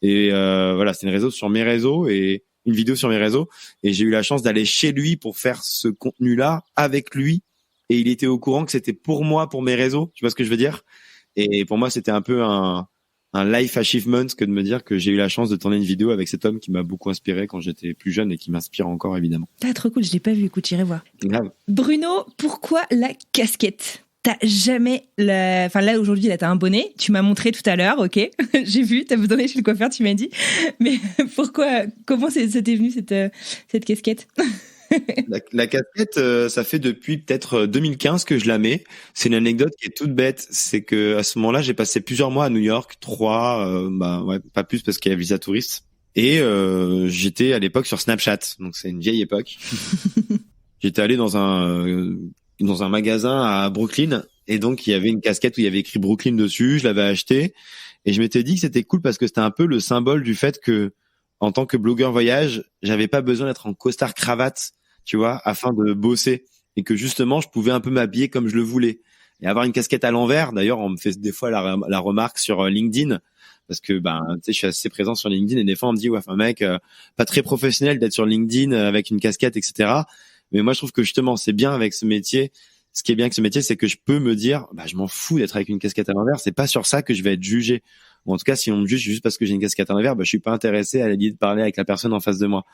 Speaker 1: Et voilà, c'est une vidéo sur mes réseaux et j'ai eu la chance d'aller chez lui pour faire ce contenu-là avec lui et il était au courant que c'était pour moi, pour mes réseaux, tu vois ce que je veux dire? Et pour moi, c'était un peu un life achievement que de me dire que j'ai eu la chance de tourner une vidéo avec cet homme qui m'a beaucoup inspiré quand j'étais plus jeune et qui m'inspire encore évidemment.
Speaker 3: Ah, trop cool, je l'ai pas vu, écoute, j'irai voir.
Speaker 1: Grave.
Speaker 3: Bruno, pourquoi la casquette? T'as jamais enfin là aujourd'hui là t'as un bonnet, tu m'as montré tout à l'heure, ok, j'ai vu, t'as donné chez le coiffeur, tu m'as dit, mais pourquoi, comment ça t'est venu cette casquette?
Speaker 1: La casquette, ça fait depuis peut-être 2015 que je la mets. C'est une anecdote qui est toute bête. C'est que à ce moment-là, j'ai passé plusieurs mois à New York, 3, pas plus parce qu'il y a visa touriste. Et j'étais à l'époque sur Snapchat, donc c'est une vieille époque. J'étais allé dans un magasin à Brooklyn et donc il y avait une casquette où il y avait écrit Brooklyn dessus. Je l'avais achetée et je m'étais dit que c'était cool parce que c'était un peu le symbole du fait que en tant que blogueur voyage, j'avais pas besoin d'être en costard cravate, tu vois, afin de bosser et que justement, je pouvais un peu m'habiller comme je le voulais. Et avoir une casquette à l'envers, d'ailleurs, on me fait des fois la remarque sur LinkedIn parce que tu sais, je suis assez présent sur LinkedIn et des fois on me dit ouais, mec, pas très professionnel d'être sur LinkedIn avec une casquette, etc. Mais moi, je trouve que justement, c'est bien avec ce métier. Ce qui est bien avec ce métier, c'est que je peux me dire, je m'en fous d'être avec une casquette à l'envers. C'est pas sur ça que je vais être jugé. Ou en tout cas, si on me juge juste parce que j'ai une casquette à l'envers, je suis pas intéressé à l'idée de parler avec la personne en face de moi.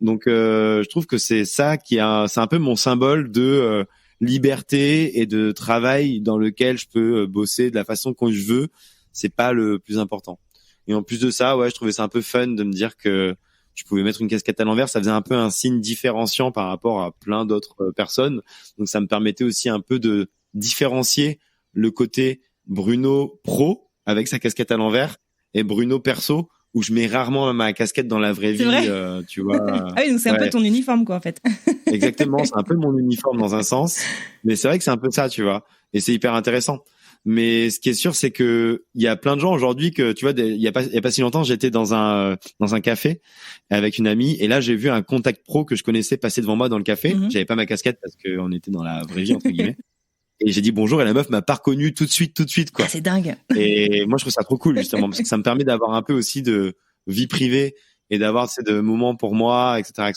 Speaker 1: Donc, je trouve que c'est ça c'est un peu mon symbole de liberté et de travail dans lequel je peux bosser de la façon que je veux. C'est pas le plus important. Et en plus de ça, je trouvais ça un peu fun de me dire que je pouvais mettre une casquette à l'envers, ça faisait un peu un signe différenciant par rapport à plein d'autres personnes. Donc ça me permettait aussi un peu de différencier le côté Bruno pro avec sa casquette à l'envers et Bruno perso où je mets rarement ma casquette dans la vraie vie, tu vois.
Speaker 3: Ah oui, donc c'est un peu ton uniforme quoi en fait.
Speaker 1: Exactement, c'est un peu mon uniforme dans un sens, mais c'est vrai que c'est un peu ça, tu vois. Et c'est hyper intéressant. Mais ce qui est sûr, c'est que il y a plein de gens aujourd'hui que tu vois, il y a pas si longtemps, j'étais dans un café avec une amie et là j'ai vu un contact pro que je connaissais passer devant moi dans le café. J'avais pas ma casquette parce qu'on était dans la vraie vie entre guillemets. Et j'ai dit bonjour et la meuf m'a pas reconnu tout de suite quoi.
Speaker 3: Ah, c'est dingue.
Speaker 1: Et moi je trouve ça trop cool justement parce que ça me permet d'avoir un peu aussi de vie privée et d'avoir de moments pour moi, etc.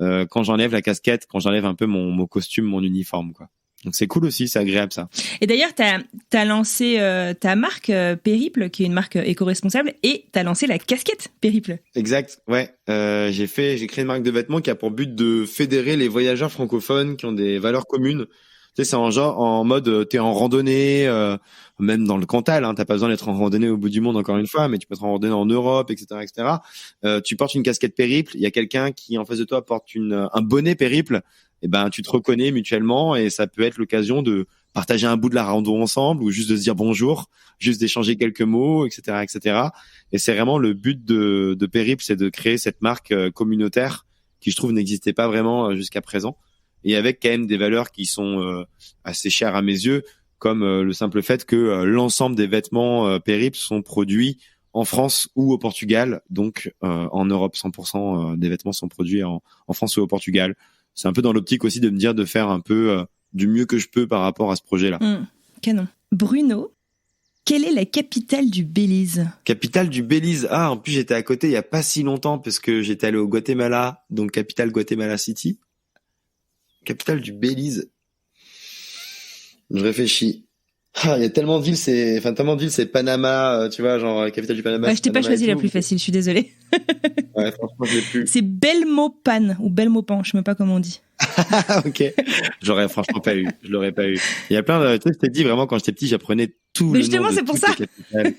Speaker 1: Quand j'enlève la casquette, quand j'enlève un peu mon costume, mon uniforme quoi. Donc c'est cool aussi, c'est agréable ça.
Speaker 3: Et d'ailleurs, t'as lancé ta marque Périple, qui est une marque éco-responsable, et t'as lancé la casquette Périple.
Speaker 1: Exact, ouais. J'ai créé une marque de vêtements qui a pour but de fédérer les voyageurs francophones qui ont des valeurs communes. Tu sais, c'est en mode t'es en randonnée, même dans le Cantal, hein, t'as pas besoin d'être en randonnée au bout du monde encore une fois, mais tu peux être en randonnée en Europe, etc. Tu portes une casquette Périple, il y a quelqu'un qui en face de toi porte un bonnet Périple. Et tu te reconnais mutuellement et ça peut être l'occasion de partager un bout de la rando ensemble ou juste de se dire bonjour, juste d'échanger quelques mots, etc. Et c'est vraiment le but de Périple, c'est de créer cette marque communautaire qui, je trouve, n'existait pas vraiment jusqu'à présent et avec quand même des valeurs qui sont assez chères à mes yeux, comme le simple fait que l'ensemble des vêtements Périple sont produits en France ou au Portugal, donc en Europe, 100% des vêtements sont produits en France ou au Portugal. C'est un peu dans l'optique aussi de me dire de faire un peu du mieux que je peux par rapport à ce projet-là.
Speaker 3: Canon. Bruno, Quelle est la capitale du Belize?
Speaker 1: Capitale du Belize. Ah, en plus, j'étais à côté il y a pas si longtemps parce que j'étais allé au Guatemala, donc capitale Guatemala City. Capitale du Belize. Je réfléchis. Ah, il y a tellement de villes, c'est Panama, tu vois, genre capitale du Panama.
Speaker 3: Ouais, je t'ai pas
Speaker 1: Panama
Speaker 3: choisi
Speaker 1: et
Speaker 3: la
Speaker 1: tout.
Speaker 3: plus facile, je suis désolée.
Speaker 1: Ouais, franchement, je l'ai plus.
Speaker 3: C'est Belmopan ou Belmopan, je sais même pas comment on dit.
Speaker 1: Ah, ok. J'aurais franchement pas eu. Je l'aurais pas eu. Il y a plein de, tu sais, je t'ai dit vraiment quand j'étais petit, j'apprenais tout
Speaker 3: Mais
Speaker 1: le
Speaker 3: justement,
Speaker 1: nom de
Speaker 3: c'est pour
Speaker 1: toutes
Speaker 3: ça.
Speaker 1: les capitales.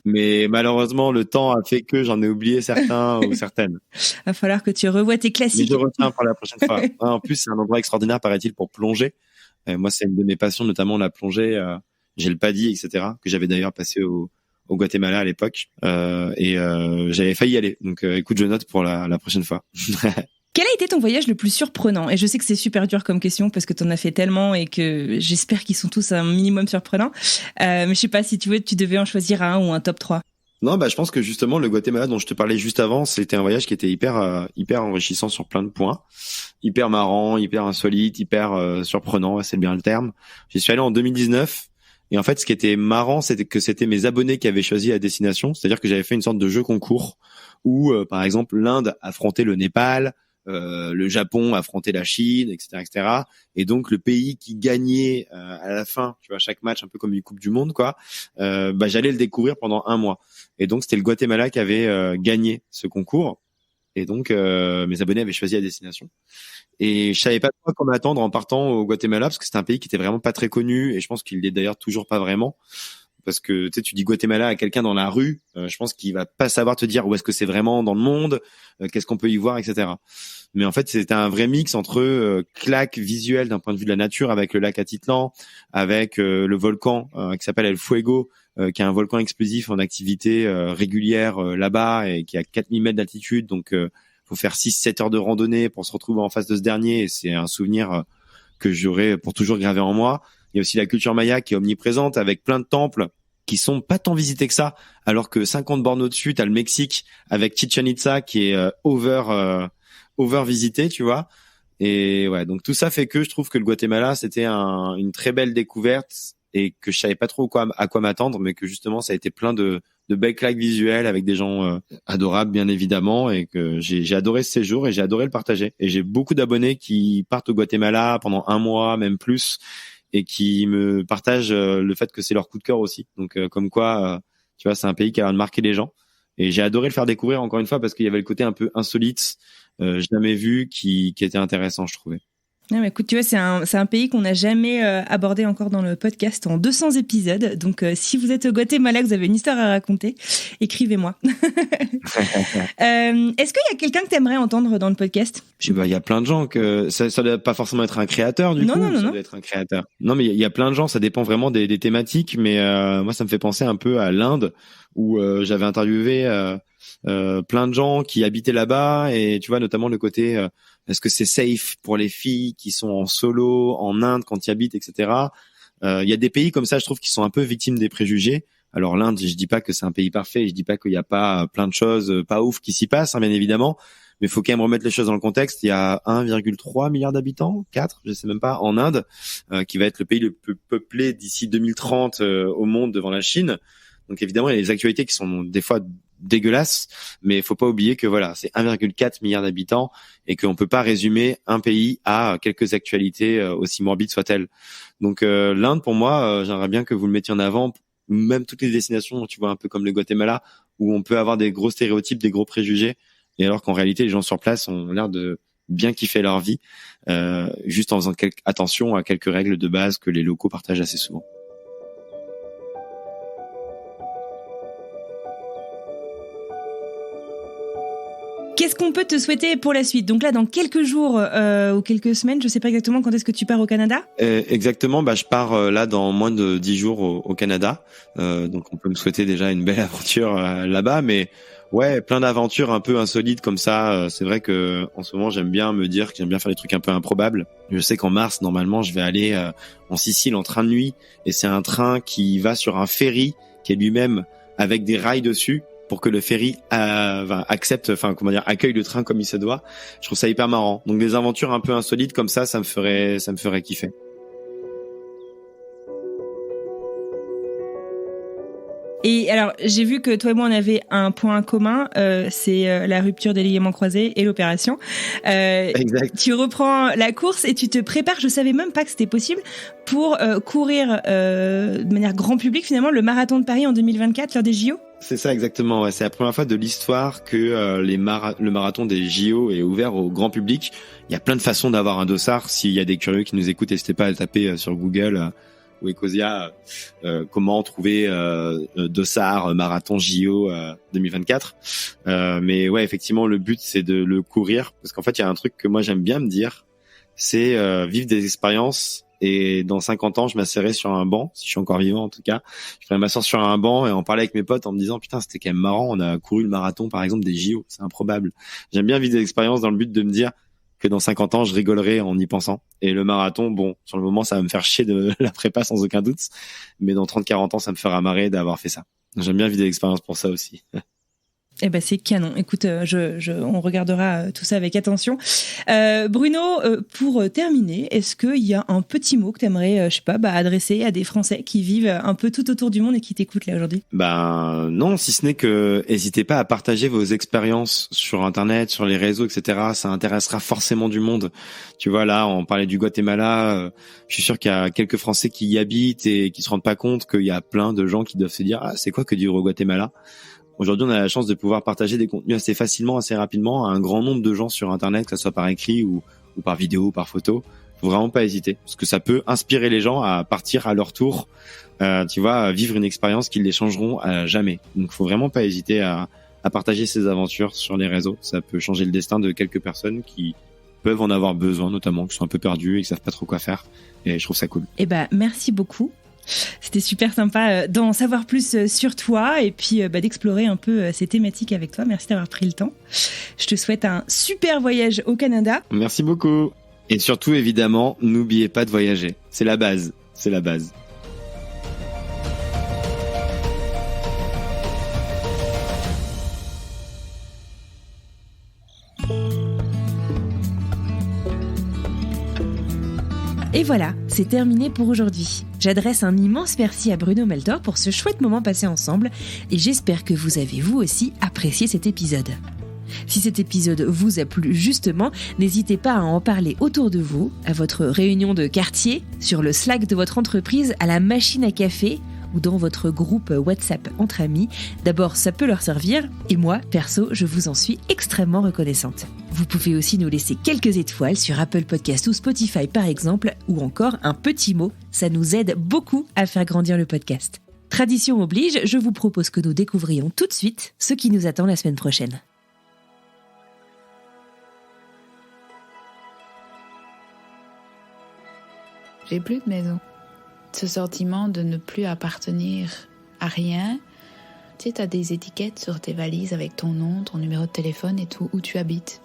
Speaker 1: Mais malheureusement, le temps a fait que j'en ai oublié certains ou certaines.
Speaker 3: Va falloir que tu revoies tes
Speaker 1: Mais
Speaker 3: classiques.
Speaker 1: je retiens pour la prochaine fois. Ah, en plus, c'est un endroit extraordinaire, paraît-il, pour plonger. Moi, c'est une de mes passions, notamment la plongée. J'ai le PADI, etc., que j'avais d'ailleurs passé au Guatemala à l'époque. J'avais failli y aller. Donc, écoute, je note pour la prochaine fois.
Speaker 3: Quel a été ton voyage le plus surprenant? Et je sais que c'est super dur comme question parce que t'en as fait tellement et que j'espère qu'ils sont tous un minimum surprenants. Mais je sais pas si tu devais en choisir un ou un top 3.
Speaker 1: Non, bah, je pense que justement, le Guatemala dont je te parlais juste avant, c'était un voyage qui était hyper enrichissant sur plein de points. Hyper marrant, hyper insolite, hyper surprenant, c'est bien le terme. J'y suis allé en 2019. Et en fait, ce qui était marrant, c'était que c'était mes abonnés qui avaient choisi la destination. C'est-à-dire que j'avais fait une sorte de jeu concours où, par exemple, l'Inde affrontait le Népal, le Japon affrontait la Chine, etc., etc. Et donc, le pays qui gagnait à la fin, tu vois, chaque match, un peu comme une Coupe du Monde, quoi, j'allais le découvrir pendant un mois. Et donc, c'était le Guatemala qui avait gagné ce concours. Et donc, mes abonnés avaient choisi la destination. Et je savais pas trop comment m'attendre en partant au Guatemala parce que c'était un pays qui était vraiment pas très connu et je pense qu'il l'est d'ailleurs toujours pas vraiment parce que tu sais tu dis Guatemala à quelqu'un dans la rue, je pense qu'il va pas savoir te dire où est-ce que c'est vraiment dans le monde, qu'est-ce qu'on peut y voir, etc. Mais en fait c'était un vrai mix entre claque visuelle d'un point de vue de la nature avec le lac Atitlan, avec le volcan qui s'appelle El Fuego, qui est un volcan explosif en activité régulière là-bas et qui a 4000 mètres d'altitude, donc faut faire 6-7 heures de randonnée pour se retrouver en face de ce dernier et c'est un souvenir que j'aurai pour toujours gravé en moi. Il y a aussi la culture maya qui est omniprésente avec plein de temples qui sont pas tant visités que ça, alors que 50 bornes au-dessus, t'as le Mexique avec Chichen Itza qui est over visité, tu vois. Et ouais, donc tout ça fait que je trouve que le Guatemala c'était une très belle découverte et que je savais pas trop à quoi m'attendre, mais que justement ça a été plein de belles claques visuelles avec des gens adorables bien évidemment et que j'ai adoré ce séjour et j'ai adoré le partager. Et j'ai beaucoup d'abonnés qui partent au Guatemala pendant un mois, même plus, et qui me partagent le fait que c'est leur coup de cœur aussi. Donc comme quoi, tu vois, c'est un pays qui a l'air de marquer les gens. Et j'ai adoré le faire découvrir encore une fois parce qu'il y avait le côté un peu insolite, jamais vu, qui était intéressant, je trouvais.
Speaker 3: Non, mais écoute, tu vois, c'est un pays qu'on n'a jamais abordé encore dans le podcast en 200 épisodes. Donc, si vous êtes au Guatemala, que vous avez une histoire à raconter, écrivez-moi. Est-ce qu'il y a quelqu'un que tu aimerais entendre dans le podcast?
Speaker 1: Il y a plein de gens que ça doit pas forcément être un créateur du coup. Ça doit être un créateur. Non, mais il y a plein de gens. Ça dépend vraiment des thématiques. Mais moi, ça me fait penser un peu à l'Inde où j'avais interviewé plein de gens qui habitaient là-bas et tu vois notamment le côté est-ce que c'est safe pour les filles qui sont en solo en Inde quand ils habitent, etc. Il y a des pays comme ça, je trouve, qui sont un peu victimes des préjugés. Alors l'Inde, je dis pas que c'est un pays parfait, je dis pas qu'il y a pas plein de choses pas ouf qui s'y passent, hein, bien évidemment, mais il faut quand même remettre les choses dans le contexte. Il y a 1,3 milliard d'habitants, 4, je sais même pas, en Inde, qui va être le pays le plus peuplé d'ici 2030 au monde devant la Chine. Donc évidemment, il y a des actualités qui sont des fois dégueulasses, mais il faut pas oublier que voilà, c'est 1,4 milliard d'habitants et qu'on peut pas résumer un pays à quelques actualités aussi morbides soient-elles. Donc l'Inde, pour moi, j'aimerais bien que vous le mettiez en avant, même toutes les destinations, tu vois, un peu comme le Guatemala, où on peut avoir des gros stéréotypes, des gros préjugés, et alors qu'en réalité, les gens sur place ont l'air de bien kiffer leur vie, juste en faisant attention à quelques règles de base que les locaux partagent assez souvent.
Speaker 3: Qu'est-ce qu'on peut te souhaiter pour la suite? Donc là, dans quelques jours ou quelques semaines, je sais pas exactement quand est-ce que tu pars au Canada.
Speaker 1: Exactement, je pars là dans moins de 10 jours au Canada. Donc on peut me souhaiter déjà une belle aventure là-bas, mais ouais, plein d'aventures un peu insolites comme ça. C'est vrai que en ce moment, j'aime bien me dire que j'aime bien faire des trucs un peu improbables. Je sais qu'en mars, normalement, je vais aller en Sicile en train de nuit, et c'est un train qui va sur un ferry qui est lui-même avec des rails dessus, pour que le ferry accueille le train comme il se doit. Je trouve ça hyper marrant. Donc des aventures un peu insolites comme ça me ferait kiffer.
Speaker 3: Et alors, j'ai vu que toi et moi, on avait un point commun, c'est la rupture des ligaments croisés et l'opération.
Speaker 1: Exact.
Speaker 3: Tu reprends la course et tu te prépares, je savais même pas que c'était possible, pour courir de manière grand public, finalement, le marathon de Paris en 2024, lors des JO.
Speaker 1: C'est ça exactement, ouais. C'est la première fois de l'histoire que le marathon des JO est ouvert au grand public. Il y a plein de façons d'avoir un dossard. S'il y a des curieux qui nous écoutent, n'hésitez pas à taper sur Google ou Ecosia comment trouver dossard marathon JO 2024. Mais ouais, effectivement, le but c'est de le courir parce qu'en fait, il y a un truc que moi j'aime bien me dire, c'est vivre des expériences. Et dans 50 ans, je m'asseoirai sur un banc, si je suis encore vivant en tout cas, je pourrais m'asseoir sur un banc et en parler avec mes potes en me disant putain, c'était quand même marrant, on a couru le marathon par exemple des JO, c'est improbable. J'aime bien vivre des expériences dans le but de me dire que dans 50 ans, je rigolerai en y pensant. Et le marathon, bon, sur le moment, ça va me faire chier de la prépa sans aucun doute, mais dans 30-40 ans, ça me fera marrer d'avoir fait ça. J'aime bien vivre des expériences pour ça aussi.
Speaker 3: Eh ben c'est canon. Écoute, on regardera tout ça avec attention. Bruno, pour terminer, est-ce qu'il y a un petit mot que tu aimerais, adresser à des Français qui vivent un peu tout autour du monde et qui t'écoutent là aujourd'hui ?
Speaker 1: Ben non, si ce n'est que n'hésitez pas à partager vos expériences sur Internet, sur les réseaux, etc. Ça intéressera forcément du monde. Tu vois, là, on parlait du Guatemala. Je suis sûr qu'il y a quelques Français qui y habitent et qui se rendent pas compte qu'il y a plein de gens qui doivent se dire « Ah, c'est quoi que vivre au Guatemala ?» Aujourd'hui, on a la chance de pouvoir partager des contenus assez facilement, assez rapidement à un grand nombre de gens sur Internet, que ce soit par écrit ou par vidéo ou par photo. Faut vraiment pas hésiter, parce que ça peut inspirer les gens à partir à leur tour, tu vois, à vivre une expérience qu'ils les changeront à jamais. Donc, faut vraiment pas hésiter à partager ces aventures sur les réseaux. Ça peut changer le destin de quelques personnes qui peuvent en avoir besoin, notamment, qui sont un peu perdus et qui savent pas trop quoi faire. Et je trouve ça cool.
Speaker 3: Eh ben, merci beaucoup. C'était super sympa d'en savoir plus sur toi et puis d'explorer un peu ces thématiques avec toi. Merci d'avoir pris le temps. Je te souhaite un super voyage au Canada.
Speaker 1: Merci beaucoup. Et surtout, évidemment, n'oubliez pas de voyager. C'est la base. C'est la base.
Speaker 2: Et voilà, c'est terminé pour aujourd'hui. J'adresse un immense merci à Bruno Meltor pour ce chouette moment passé ensemble et j'espère que vous avez vous aussi apprécié cet épisode. Si cet épisode vous a plu justement, n'hésitez pas à en parler autour de vous, à votre réunion de quartier, sur le Slack de votre entreprise, à la machine à café ou dans votre groupe WhatsApp entre amis. D'abord, ça peut leur servir et moi, perso, je vous en suis extrêmement reconnaissante. Vous pouvez aussi nous laisser quelques étoiles sur Apple Podcast ou Spotify par exemple, ou encore un petit mot, ça nous aide beaucoup à faire grandir le podcast. Tradition oblige, je vous propose que nous découvrions tout de suite ce qui nous attend la semaine prochaine.
Speaker 4: J'ai plus de maison. Ce sentiment de ne plus appartenir à rien. Tu sais, t'as des étiquettes sur tes valises avec ton nom, ton numéro de téléphone et tout, où tu habites.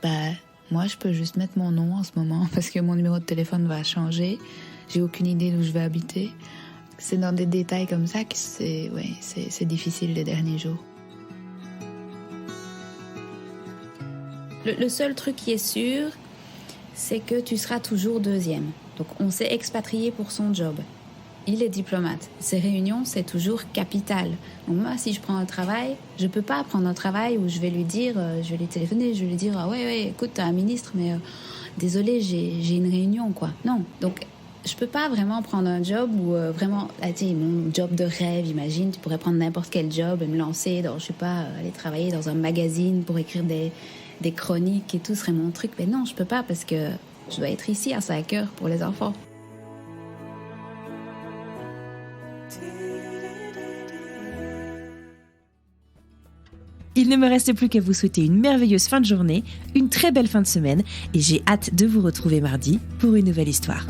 Speaker 4: Bah, moi, je peux juste mettre mon nom en ce moment parce que mon numéro de téléphone va changer. J'ai aucune idée d'où je vais habiter. C'est dans des détails comme ça que c'est difficile les derniers jours. Le seul truc qui est sûr, c'est que tu seras toujours deuxième. Donc, on s'est expatrié pour son job. Il est diplomate. Ses réunions, c'est toujours capital. Donc, moi, si je prends un travail, je peux pas prendre un travail où je vais lui dire, je vais lui téléphoner, je vais lui dire, ah ouais, écoute, t'es un ministre, mais désolé, j'ai une réunion, quoi. Non. Donc, je peux pas vraiment prendre un job où vraiment, mon job de rêve, imagine, tu pourrais prendre n'importe quel job et me lancer dans, je sais pas, aller travailler dans un magazine pour écrire des chroniques et tout serait mon truc. Mais non, je peux pas parce que je dois être ici à 5h pour les enfants.
Speaker 2: Il ne me reste plus qu'à vous souhaiter une merveilleuse fin de journée, une très belle fin de semaine et j'ai hâte de vous retrouver mardi pour une nouvelle histoire.